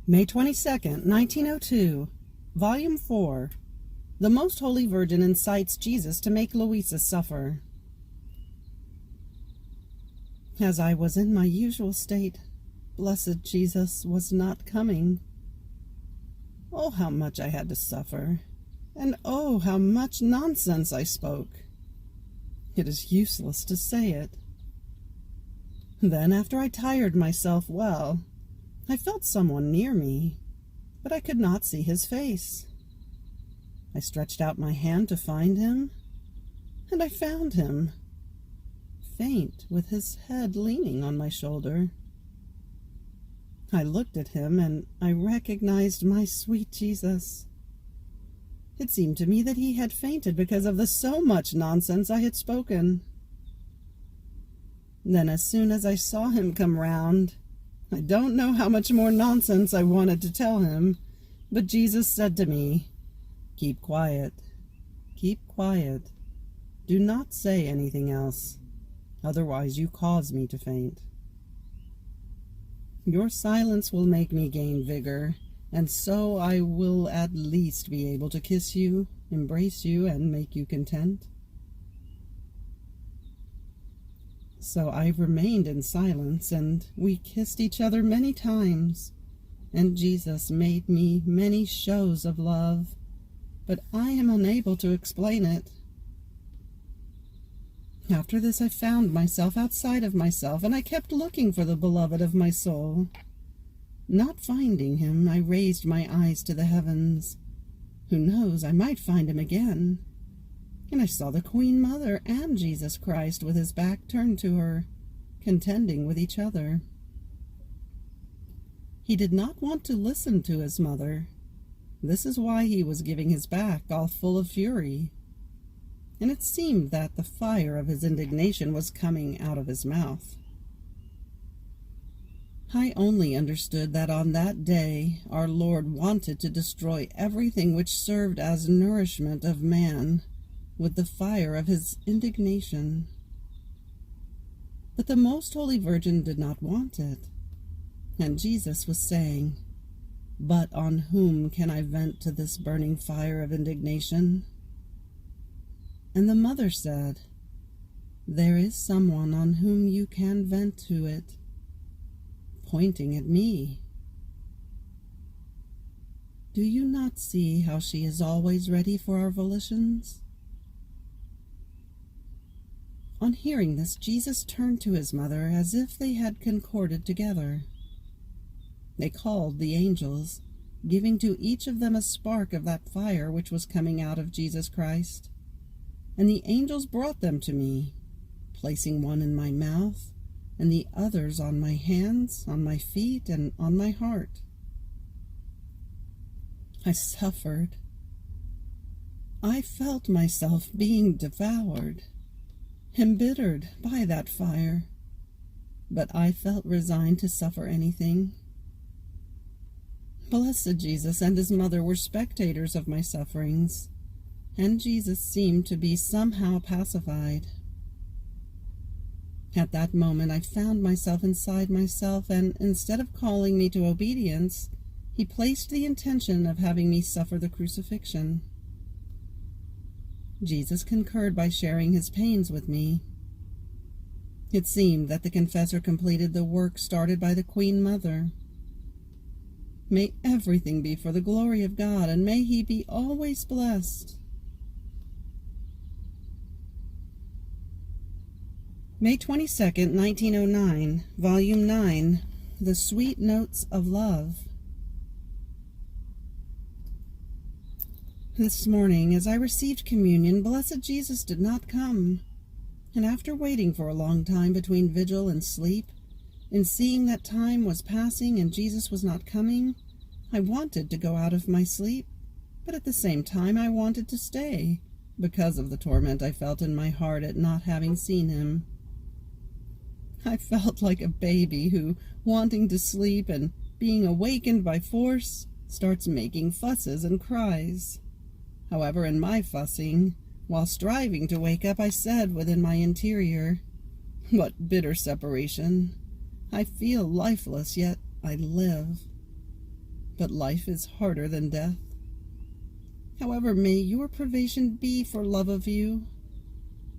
May 22nd, 1902, Volume 4. The Most Holy Virgin incites Jesus to make Luisa suffer. As I was in my usual state, blessed Jesus was not coming. Oh, how much I had to suffer, and oh, how much nonsense I spoke. It is useless to say it. Then, after I tired myself well, I felt someone near me, but I could not see his face. I stretched out my hand to find him, and I found him, faint, with his head leaning on my shoulder. I looked at him, and I recognized my sweet Jesus. It seemed to me that he had fainted because of the so much nonsense I had spoken. Then, as soon as I saw him come round, I don't know how much more nonsense I wanted to tell him, but Jesus said to me, "Keep quiet, keep quiet. Do not say anything else, otherwise you cause me to faint. Your silence will make me gain vigor, and so I will at least be able to kiss you, embrace you, and make you content." So I remained in silence, and we kissed each other many times, and Jesus made me many shows of love, but I am unable to explain it. After this I found myself outside of myself, and I kept looking for the beloved of my soul. Not finding him, I raised my eyes to the heavens. Who knows, I might find him again. And I saw the Queen Mother and Jesus Christ with his back turned to her, contending with each other. He did not want to listen to his mother. This is why he was giving his back, all full of fury. And it seemed that the fire of his indignation was coming out of his mouth. I only understood that on that day our Lord wanted to destroy everything which served as nourishment of man, with the fire of his indignation. But the Most Holy Virgin did not want it, and Jesus was saying, "But on whom can I vent to this burning fire of indignation?" And the mother said, "There is someone on whom you can vent to it," pointing at me. Do you not see how she is always ready for our volitions? On hearing this, Jesus turned to his mother as if they had concorded together. They called the angels, giving to each of them a spark of that fire which was coming out of Jesus Christ. And the angels brought them to me, placing one in my mouth, and the others on my hands, on my feet, and on my heart. I suffered. I felt myself being devoured, embittered by that fire, but I felt resigned to suffer anything. Blessed Jesus and his mother were spectators of my sufferings, and Jesus seemed to be somehow pacified. At that moment I found myself inside myself, and instead of calling me to obedience, he placed the intention of having me suffer the crucifixion. Jesus concurred by sharing his pains with me. It seemed that the confessor completed the work started by the Queen Mother. May everything be for the glory of God, and may he be always blessed. May 22nd, 1909, Volume 9, The Sweet Notes of Love. This morning, as I received communion, blessed Jesus did not come, and after waiting for a long time between vigil and sleep, and seeing that time was passing and Jesus was not coming, I wanted to go out of my sleep, but at the same time I wanted to stay, because of the torment I felt in my heart at not having seen him. I felt like a baby who, wanting to sleep and being awakened by force, starts making fusses and cries. However, in my fussing, while striving to wake up, I said within my interior, "What bitter separation! I feel lifeless, yet I live." but life is harder than death. However may your privation be for love of you,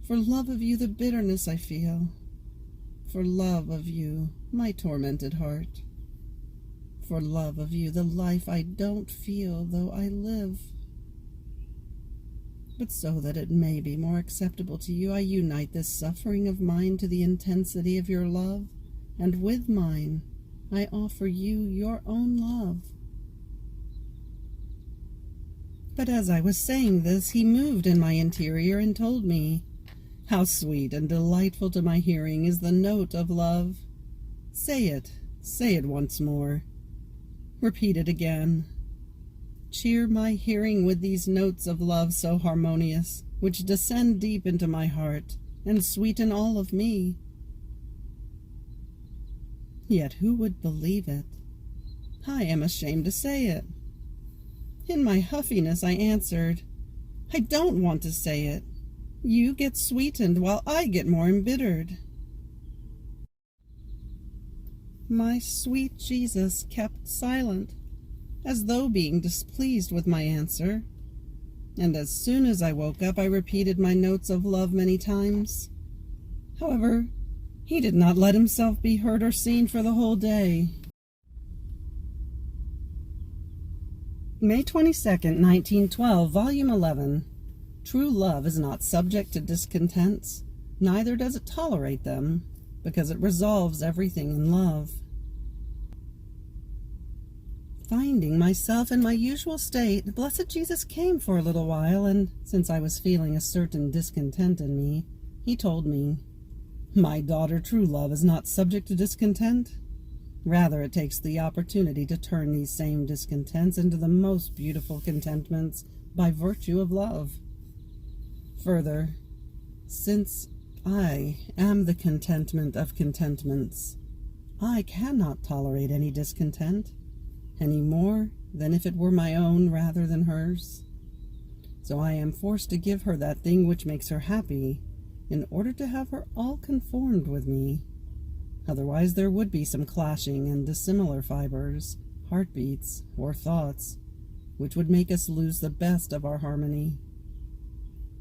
the bitterness I feel, for love of you, my tormented heart, for love of you, the life I don't feel though I live. But so that it may be more acceptable to you, I unite this suffering of mine to the intensity of your love, and with mine I offer you your own love. But as I was saying this, he moved in my interior and told me, how sweet and delightful to my hearing is the note of love. Say it once more. Repeat it again. Cheer my hearing with these notes of love so harmonious, which descend deep into my heart and sweeten all of me. Yet who would believe it? I am ashamed to say it. In my huffiness I answered, I don't want to say it. You get sweetened while I get more embittered. My sweet Jesus kept silent, as though being displeased with my answer, and as soon as I woke up I repeated my notes of love many times. However, he did not let himself be heard or seen for the whole day. May 22nd, 1912, Volume 11. True love is not subject to discontents, neither does it tolerate them, because it resolves everything in love. Finding myself in my usual state, blessed Jesus came for a little while, and since I was feeling a certain discontent in me, he told me, My daughter, true love is not subject to discontent. Rather, it takes the opportunity to turn these same discontents into the most beautiful contentments by virtue of love. Further, since I am the contentment of contentments, I cannot tolerate any discontent, any more than if it were my own rather than hers. So I am forced to give her that thing which makes her happy, in order to have her all conformed with me. Otherwise there would be some clashing and dissimilar fibers, heartbeats, or thoughts, which would make us lose the best of our harmony.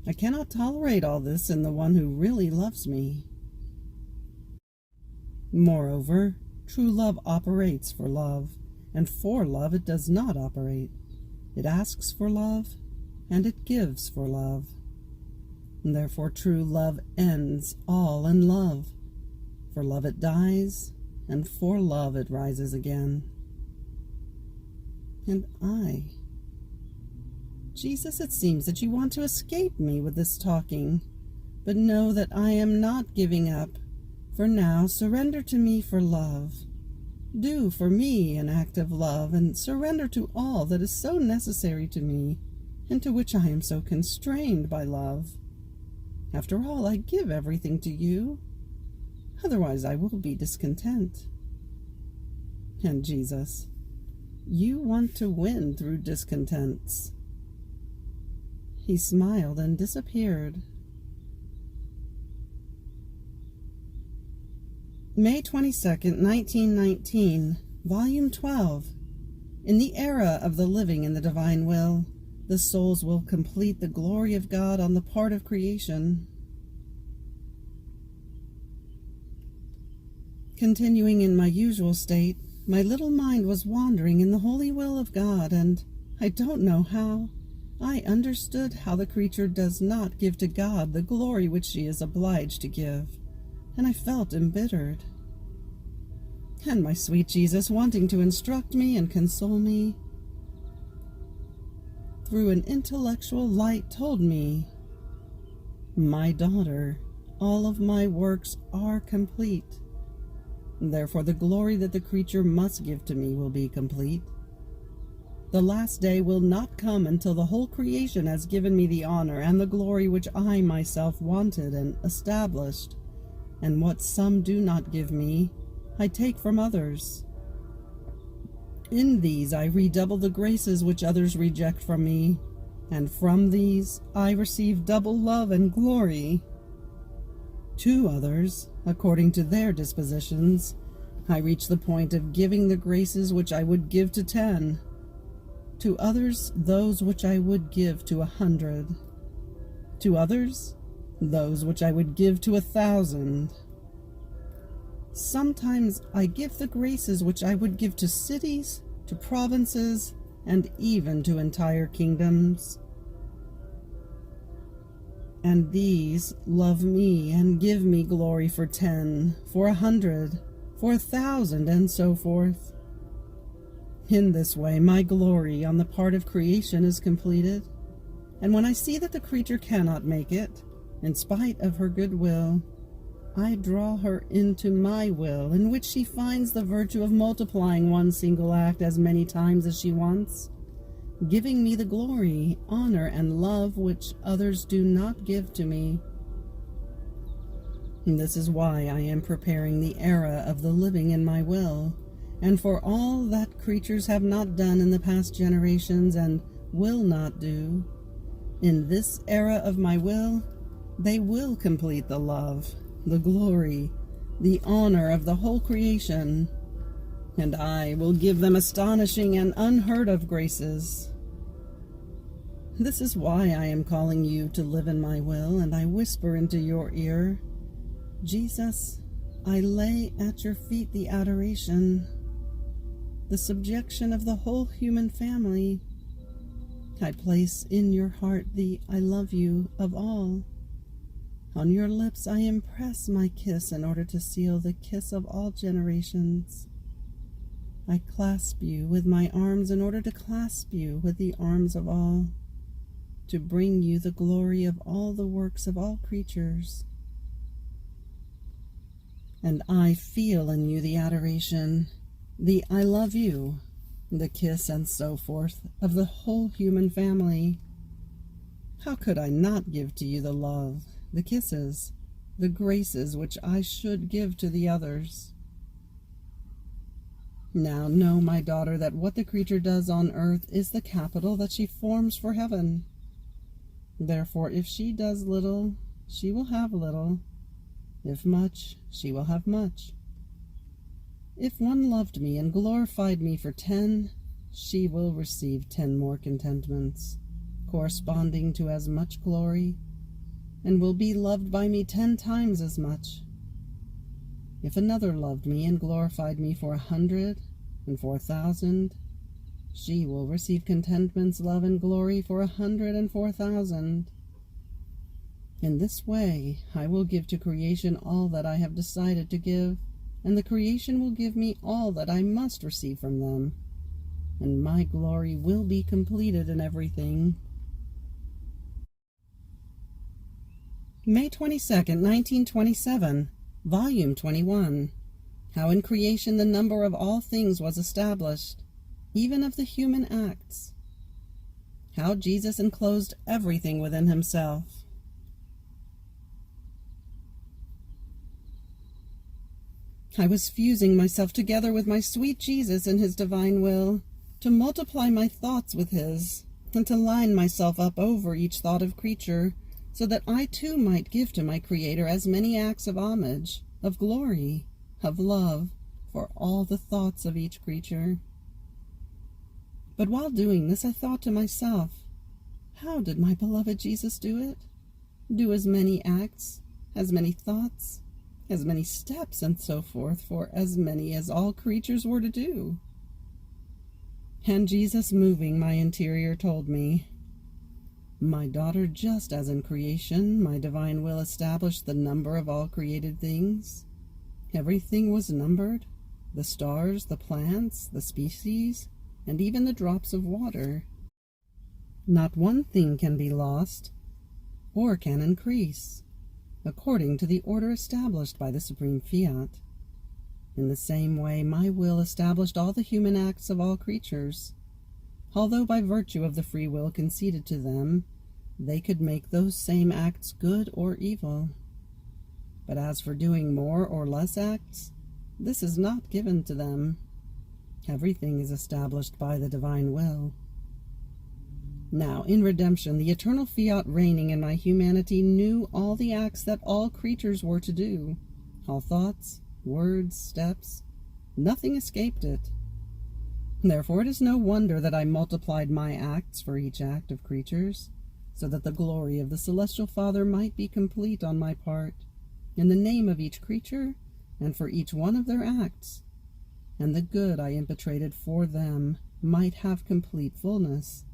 I cannot tolerate all this in the one who really loves me. Moreover, true love operates for love, and for love it does not operate. It asks for love, and it gives for love. And therefore true love ends all in love. For love it dies, and for love it rises again. And Jesus, it seems that you want to escape me with this talking, but know that I am not giving up. For now, surrender to me for love. Do for me an act of love, and surrender to all that is so necessary to me, and to which I am so constrained by love. After all, I give everything to you. Otherwise I will be discontent. And Jesus, you want to win through discontents. He smiled and disappeared. May 22nd, 1919, Volume 12. In the era of the living in the divine will, the souls will complete the glory of God on the part of creation. Continuing in my usual state, my little mind was wandering in the holy will of God, and I don't know how, I understood how the creature does not give to God the glory which she is obliged to give, and I felt embittered. And my sweet Jesus, wanting to instruct me and console me, through an intellectual light told me, My daughter, all of my works are complete. Therefore the glory that the creature must give to me will be complete. The last day will not come until the whole creation has given me the honor and the glory which I myself wanted and established, and what some do not give me, I take from others. In these I redouble the graces which others reject from me, and from these I receive double love and glory. To others, according to their dispositions, I reach the point of giving the graces which I would give to 10, To others, those which I would give to 100. To others, those which I would give to 1,000. Sometimes I give the graces which I would give to cities, to provinces, and even to entire kingdoms. And these love me and give me glory for 10, for 100, for 1,000, and so forth. In this way, my glory on the part of creation is completed, and when I see that the creature cannot make it, in spite of her good will, I draw her into my will, in which she finds the virtue of multiplying one single act as many times as she wants, giving me the glory, honor, and love which others do not give to me. And this is why I am preparing the era of the living in my will, and for all that creatures have not done in the past generations and will not do. In this era of my will, they will complete the love, the glory, the honor of the whole creation, and I will give them astonishing and unheard of graces. This is why I am calling you to live in my will, and I whisper into your ear, Jesus, I lay at your feet the adoration, the subjection of the whole human family. I place in your heart the I love you of all. On your lips I impress my kiss in order to seal the kiss of all generations. I clasp you with my arms in order to clasp you with the arms of all, to bring you the glory of all the works of all creatures. And I feel in you the adoration, the I love you, the kiss and so forth of the whole human family. How could I not give to you the love, the kisses, the graces which I should give to the others? Now know, my daughter, that what the creature does on earth is the capital that she forms for heaven. Therefore, if she does little, she will have little. If much, she will have much. If one loved me and glorified me for 10, she will receive 10 more contentments, corresponding to as much glory, and will be loved by me 10 times as much. If another loved me and glorified me for 100 and for 1,000, she will receive contentments, love, and glory for 100 and for 1,000. In this way, I will give to creation all that I have decided to give, and the creation will give me all that I must receive from them, and my glory will be completed in everything. May 22nd, 1927, Volume 21. How in creation the number of all things was established, even of the human acts. How Jesus enclosed everything within himself. I was fusing myself together with my sweet Jesus in his divine will, to multiply my thoughts with his, and to line myself up over each thought of creature, so that I too might give to my Creator as many acts of homage, of glory, of love, for all the thoughts of each creature. But while doing this, I thought to myself, how did my beloved Jesus do it? Do as many acts, as many thoughts, as many steps, and so forth, for as many as all creatures were to do? And Jesus, moving my interior, told me, my daughter, just as in creation my divine will established the number of all created things, everything was numbered, the stars, the plants, the species, and even the drops of water. Not one thing can be lost, or can increase, according to the order established by the supreme Fiat. In the same way, my will established all the human acts of all creatures, although by virtue of the free will conceded to them, they could make those same acts good or evil. But as for doing more or less acts, this is not given to them. Everything is established by the divine will. Now, in redemption, the eternal Fiat reigning in my humanity knew all the acts that all creatures were to do, all thoughts, words, steps. Nothing escaped it. Therefore it is no wonder that I multiplied my acts for each act of creatures, so that the glory of the celestial Father might be complete on my part, in the name of each creature, and for each one of their acts, and the good I impetrated for them might have complete fullness,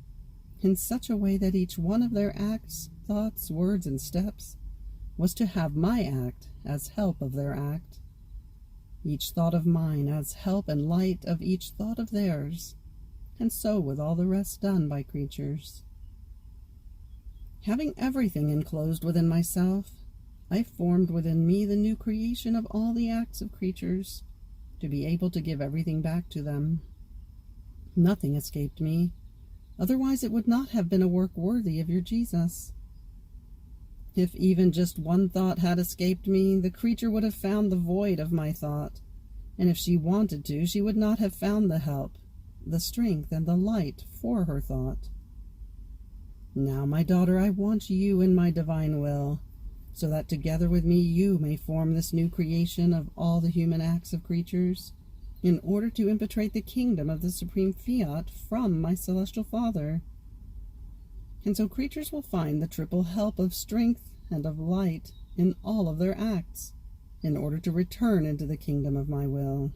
in such a way that each one of their acts, thoughts, words, and steps was to have my act as help of their act, each thought of mine as help and light of each thought of theirs, and so with all the rest done by creatures. Having everything enclosed within myself, I formed within me the new creation of all the acts of creatures, to be able to give everything back to them. Nothing escaped me, otherwise it would not have been a work worthy of your Jesus. If even just one thought had escaped me, the creature would have found the void of my thought, and if she wanted to, she would not have found the help, the strength, and the light for her thought. Now, my daughter, I want you in my divine will, so that together with me you may form this new creation of all the human acts of creatures, in order to impetrate the kingdom of the supreme Fiat from my celestial Father. And so creatures will find the triple help of strength and of light in all of their acts, in order to return into the kingdom of my will.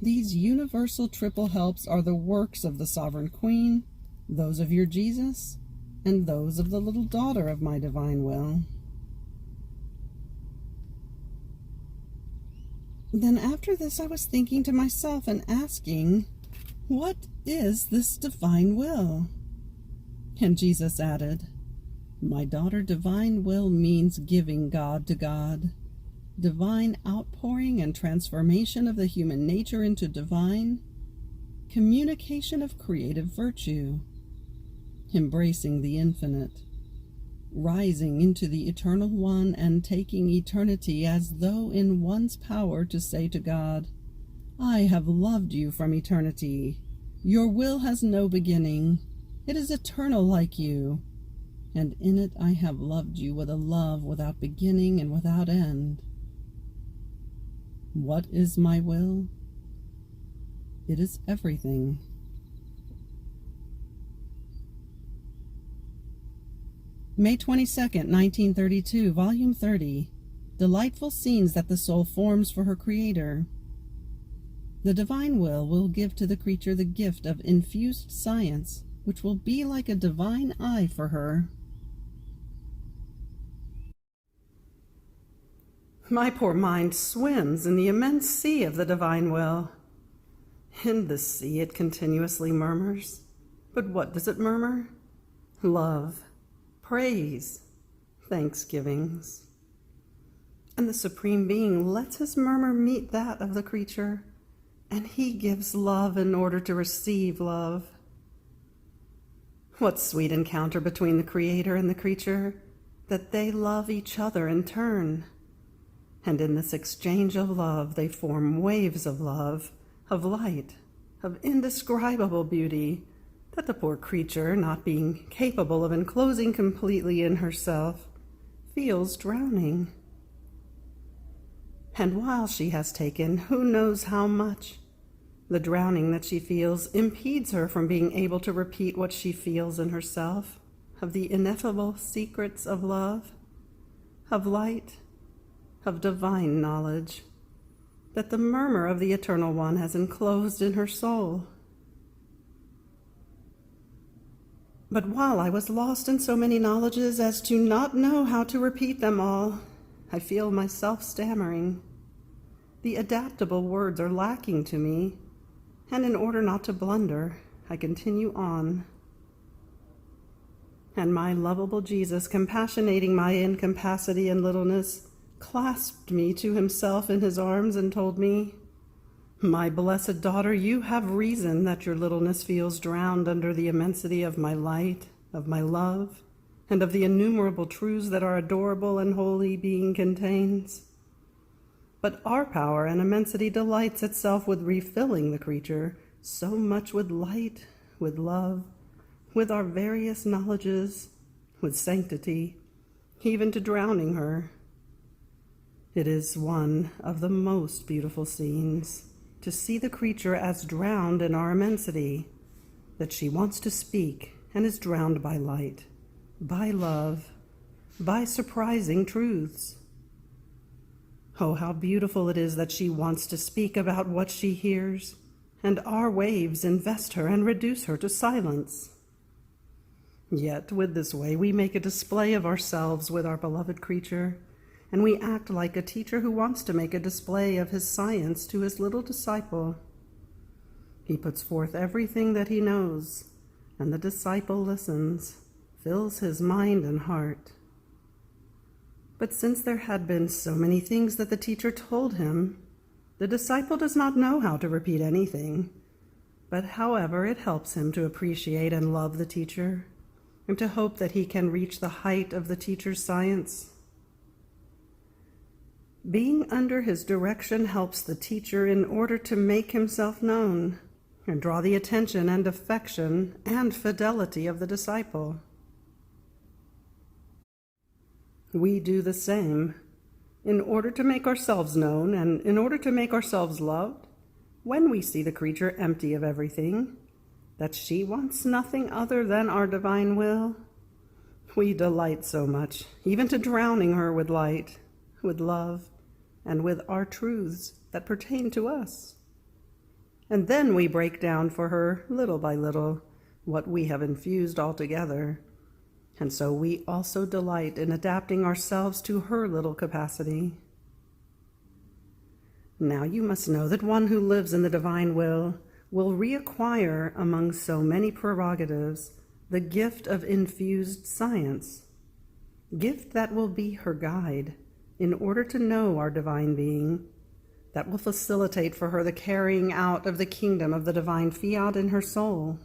These universal triple helps are the works of the Sovereign Queen, those of your Jesus, and those of the little daughter of my divine will. Then after this I was thinking to myself and asking, what is this divine will? And Jesus added, my daughter, divine will means giving God to God, divine outpouring and transformation of the human nature into divine, communication of creative virtue, embracing the infinite, rising into the eternal one and taking eternity as though in one's power to say to God, I have loved you from eternity. Your will has no beginning. It is eternal like you, and in it I have loved you with a love without beginning and without end. What is my will? It is everything. May 22nd, 1932, Volume 30. Delightful scenes that the soul forms for her Creator. The divine will give to the creature the gift of infused science, which will be like a divine eye for her. My poor mind swims in the immense sea of the divine will. In the sea it continuously murmurs. But what does it murmur? Love, praise, thanksgivings. And the Supreme Being lets his murmur meet that of the creature, and he gives love in order to receive love. What sweet encounter between the Creator and the creature, that they love each other in turn. And in this exchange of love, they form waves of love, of light, of indescribable beauty, that the poor creature, not being capable of enclosing completely in herself, feels drowning. And while she has taken who knows how much, the drowning that she feels impedes her from being able to repeat what she feels in herself, of the ineffable secrets of love, of light, of divine knowledge, that the murmur of the Eternal One has enclosed in her soul. But while I was lost in so many knowledges as to not know how to repeat them all, I feel myself stammering. The adaptable words are lacking to me, and in order not to blunder, I continue on. And my lovable Jesus, compassionating my incapacity and littleness, clasped me to himself in his arms and told me, my blessed daughter, you have reason that your littleness feels drowned under the immensity of my light, of my love, and of the innumerable truths that our adorable and holy being contains. But our power and immensity delights itself with refilling the creature so much with light, with love, with our various knowledges, with sanctity, even to drowning her. It is one of the most beautiful scenes to see the creature as drowned in our immensity, that she wants to speak and is drowned by light, by love, by surprising truths. Oh, how beautiful it is that she wants to speak about what she hears, and our waves invest her and reduce her to silence. Yet, with this way, we make a display of ourselves with our beloved creature, and we act like a teacher who wants to make a display of his science to his little disciple. He puts forth everything that he knows, and the disciple listens, fills his mind and heart. But since there had been so many things that the teacher told him, the disciple does not know how to repeat anything. But however, it helps him to appreciate and love the teacher, and to hope that he can reach the height of the teacher's science. Being under his direction helps the teacher in order to make himself known and draw the attention and affection and fidelity of the disciple. We do the same. In order to make ourselves known and in order to make ourselves loved, when we see the creature empty of everything, that she wants nothing other than our divine will, we delight so much, even to drowning her with light, with love, and with our truths that pertain to us. And then we break down for her, little by little, what we have infused altogether. And so we also delight in adapting ourselves to her little capacity. Now you must know that one who lives in the divine will reacquire among so many prerogatives the gift of infused science, gift that will be her guide in order to know our divine being, that will facilitate for her the carrying out of the kingdom of the divine Fiat in her soul.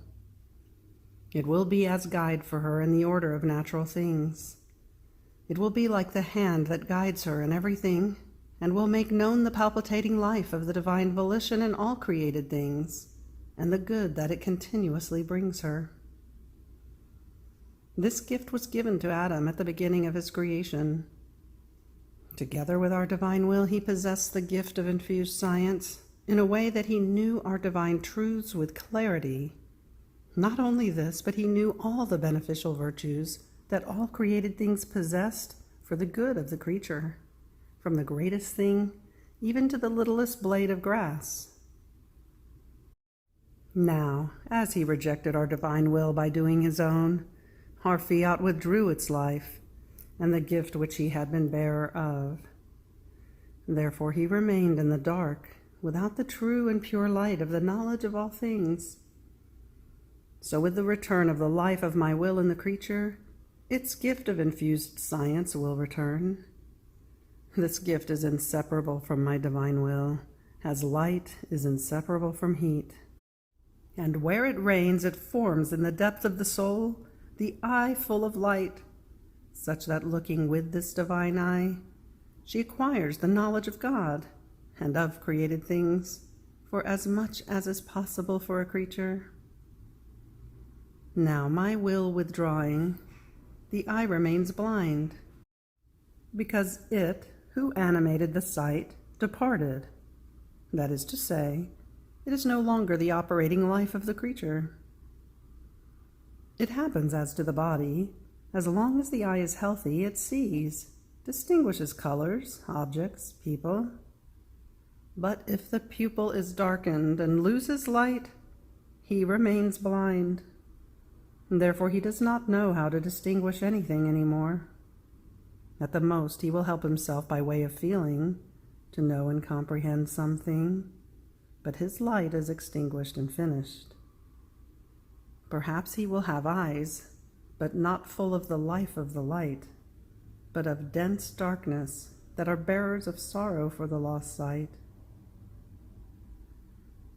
It will be as guide for her in the order of natural things. It will be like the hand that guides her in everything, and will make known the palpitating life of the divine volition in all created things, and the good that it continuously brings her. This gift was given to Adam at the beginning of his creation. Together with our divine will, he possessed the gift of infused science in a way that he knew our divine truths with clarity. Not only this, but he knew all the beneficial virtues that all created things possessed for the good of the creature, from the greatest thing even to the littlest blade of grass. Now, as he rejected our divine will by doing his own, our Fiat withdrew its life and the gift which he had been bearer of. Therefore he remained in the dark, without the true and pure light of the knowledge of all things. So with the return of the life of my will in the creature, its gift of infused science will return. This gift is inseparable from my divine will, as light is inseparable from heat. And where it reigns, it forms in the depth of the soul the eye full of light, such that looking with this divine eye, she acquires the knowledge of God and of created things, for as much as is possible for a creature. Now my will withdrawing, the eye remains blind, because it, who animated the sight, departed. That is to say, it is no longer the operating life of the creature. It happens as to the body. As long as the eye is healthy, it sees, distinguishes colors, objects, people. But if the pupil is darkened and loses light, he remains blind. Therefore he does not know how to distinguish anything anymore. At the most, he will help himself by way of feeling, to know and comprehend something, but his light is extinguished and finished. Perhaps he will have eyes, but not full of the life of the light, but of dense darkness that are bearers of sorrow for the lost sight.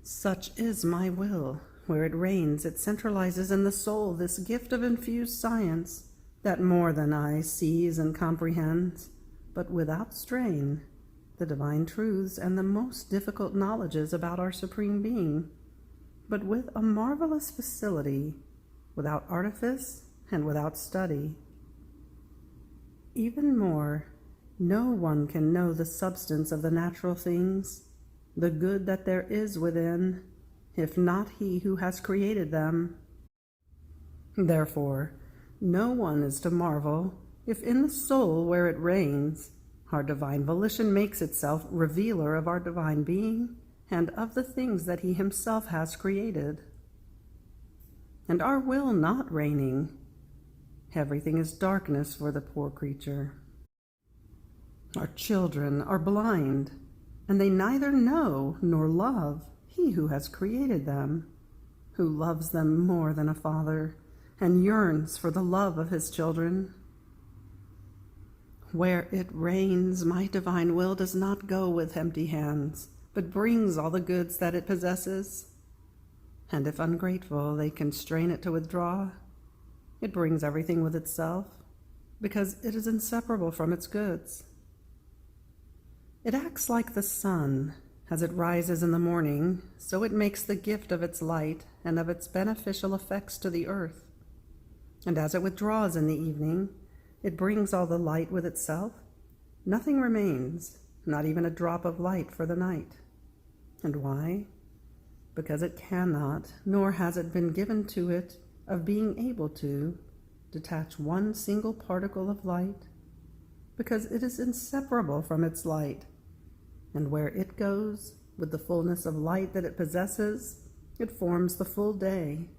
Such is my will. Where it reigns, it centralizes in the soul this gift of infused science that more than eye sees and comprehends, but without strain, the divine truths and the most difficult knowledges about our Supreme Being, but with a marvelous facility, without artifice and without study. Even more, no one can know the substance of the natural things the good that there is within, if not he who has created them. Therefore, no one is to marvel if in the soul where it reigns, our divine volition makes itself revealer of our divine being and of the things that he himself has created. And our will not reigning, everything is darkness for the poor creature. Our children are blind, and they neither know nor love he who has created them, who loves them more than a father, and yearns for the love of his children. Where it reigns, my divine will does not go with empty hands, but brings all the goods that it possesses. And if ungrateful, they constrain it to withdraw. It brings everything with itself, because it is inseparable from its goods. It acts like the sun. As it rises in the morning, so it makes the gift of its light and of its beneficial effects to the earth. And as it withdraws in the evening, it brings all the light with itself. Nothing remains, not even a drop of light for the night. And why? Because it cannot, nor has it been given to it, of being able to detach one single particle of light, because it is inseparable from its light. And where it goes, with the fullness of light that it possesses, it forms the full day.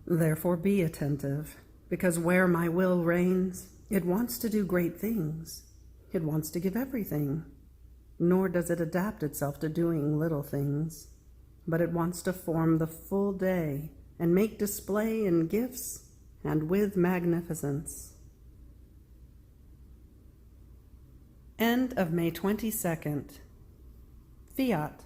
Therefore be attentive, because where my will reigns, it wants to do great things. It wants to give everything, nor does it adapt itself to doing little things, but it wants to form the full day and make display in gifts and with magnificence. End of May 22nd. Fiat.